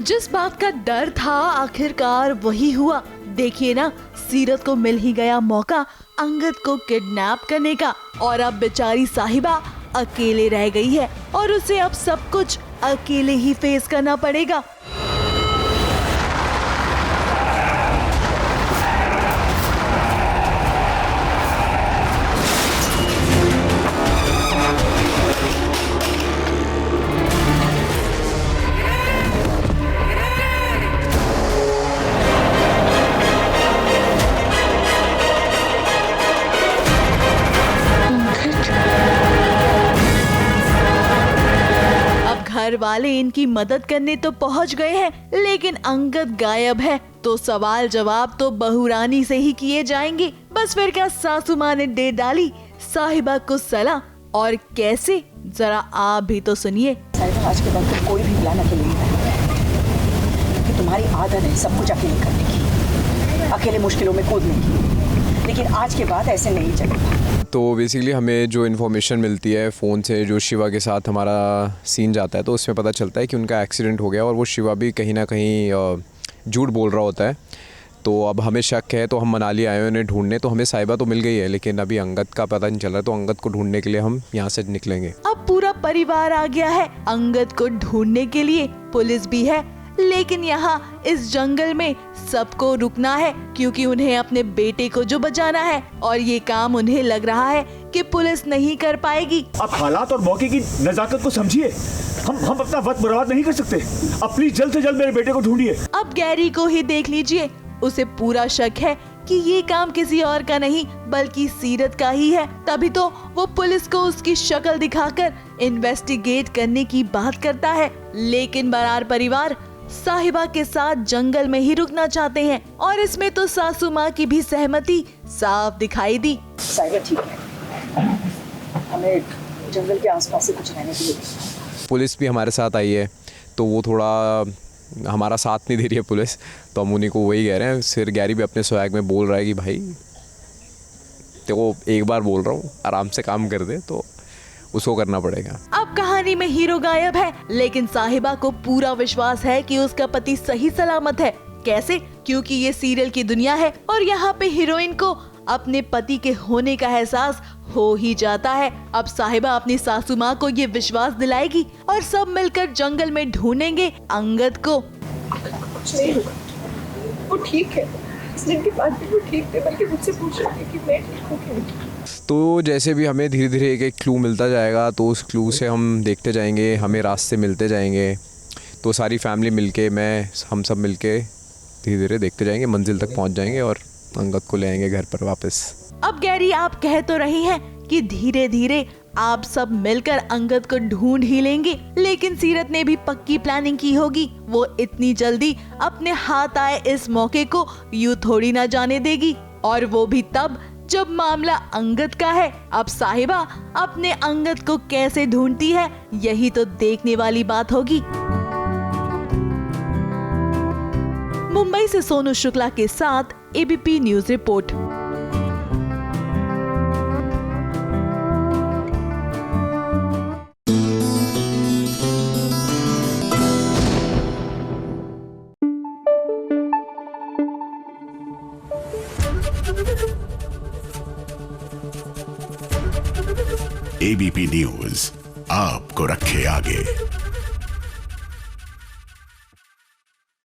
जिस बात का डर था आखिरकार वही हुआ। देखिए ना, सीरत को मिल ही गया मौका अंगद को किडनैप करने का और अब बेचारी साहिबा अकेले रह गई है और उसे अब सब कुछ अकेले ही फेस करना पड़ेगा। घर वाले इनकी मदद करने तो पहुंच गए हैं, लेकिन अंगद गायब है। तो सवाल जवाब तो बहुरानी से ही किए जाएंगे। बस फिर क्या सासू माँ ने दे डाली साहिबा को सलाह, और कैसे, जरा आप भी तो सुनिए। साहिबा, आज के बाद तुम कोई भी प्लान अकेले नहीं करोगे, कि तुम्हारी आदत है सब कुछ अकेले करने की, अकेले मुश्किलों में कूदने की, लेकिन आज के बाद ऐसे नहीं चलेगा। तो बेसिकली हमें जो इन्फॉर्मेशन मिलती है फ़ोन से, जो शिवा के साथ हमारा सीन जाता है, तो उसमें पता चलता है कि उनका एक्सीडेंट हो गया और वो शिवा भी कहीं ना कहीं झूठ बोल रहा होता है। तो अब हमें शक है, तो हम मनाली आए हैं उन्हें ढूंढने। तो हमें साहिबा तो मिल गई है, लेकिन अभी अंगद का पता नहीं चल रहा, तो अंगद को ढूंढने के लिए हम यहाँ से निकलेंगे। अब पूरा परिवार आ गया है अंगद को ढूंढने के लिए, पुलिस भी है, लेकिन यहाँ इस जंगल में सबको रुकना है क्योंकि उन्हें अपने बेटे को जो बचाना है, और ये काम उन्हें लग रहा है कि पुलिस नहीं कर पाएगी। आप हालात और मौके की नजाकत को समझिए। हम अपना वक्त बर्बाद नहीं कर सकते। अब प्लीज जल्द से जल्द मेरे बेटे को ढूंढिए। अब गैरी को ही देख लीजिए, उसे पूरा शक है कि ये काम किसी और का नहीं बल्कि सीरत का ही है। तभी तो वो पुलिस को उसकी शक्ल दिखाकर इन्वेस्टिगेट करने की बात करता है। लेकिन बरार परिवार साहिबा के साथ जंगल में ही रुकना चाहते हैं, और इसमें तो सासू माँ की भी सहमति साफ दिखाई दी। साहिबा ठीक है, हमें जंगल के आसपास से कुछ रहने के लिए। पुलिस भी हमारे साथ आई है, तो वो थोड़ा हमारा साथ नहीं दे रही है पुलिस, तो हम उन्हीं को वही कह रहे हैं। फिर गैरी भी अपने स्वैग में बोल रहा है कि भाई तो एक बार बोल रहा हूँ, आराम से काम कर दे, तो उसको करना पड़ेगा। अब कहानी में हीरो गायब है, लेकिन साहिबा को पूरा विश्वास है कि उसका पति सही सलामत है। कैसे? क्योंकि ये सीरियल की दुनिया है और यहाँ पे हीरोइन को अपने पति के होने का एहसास हो ही जाता है। अब साहिबा अपनी सासू माँ को ये विश्वास दिलाएगी और सब मिलकर जंगल में ढूंढेंगे अंगद को। कुछ नहीं होगा, वो ठीक है। इस दिन के बाद भी वो ठीक थे, बल्कि मुझसे पूछ रहे थे कि मैं ठीक हूँ कि नहीं। तो जैसे भी हमें धीरे धीरे एक एक क्लू मिलता जाएगा, तो उस क्लू से हम देखते जाएंगे, हमें रास्ते मिलते जाएंगे। तो सारी फैमिली मिलके, हम सब मिलके धीरे धीरे देखते जाएंगे, मंजिल तक पहुंच जाएंगे और अंगद को ले आएंगे घर पर वापस। अब गैरी, आप कह तो रही हैं कि धीरे धीरे आप सब मिलकर अंगद को ढूंढ ही लेंगे, लेकिन सीरत ने भी पक्की प्लानिंग की होगी। वो इतनी जल्दी अपने हाथ आए इस मौके को यूं थोड़ी ना जाने देगी, और वो भी तब जब मामला अंगद का है। अब साहिबा अपने अंगद को कैसे ढूंढती है, यही तो देखने वाली बात होगी। मुंबई से सोनू शुक्ला के साथ ABP news report. ABP news आपको रखे आगे।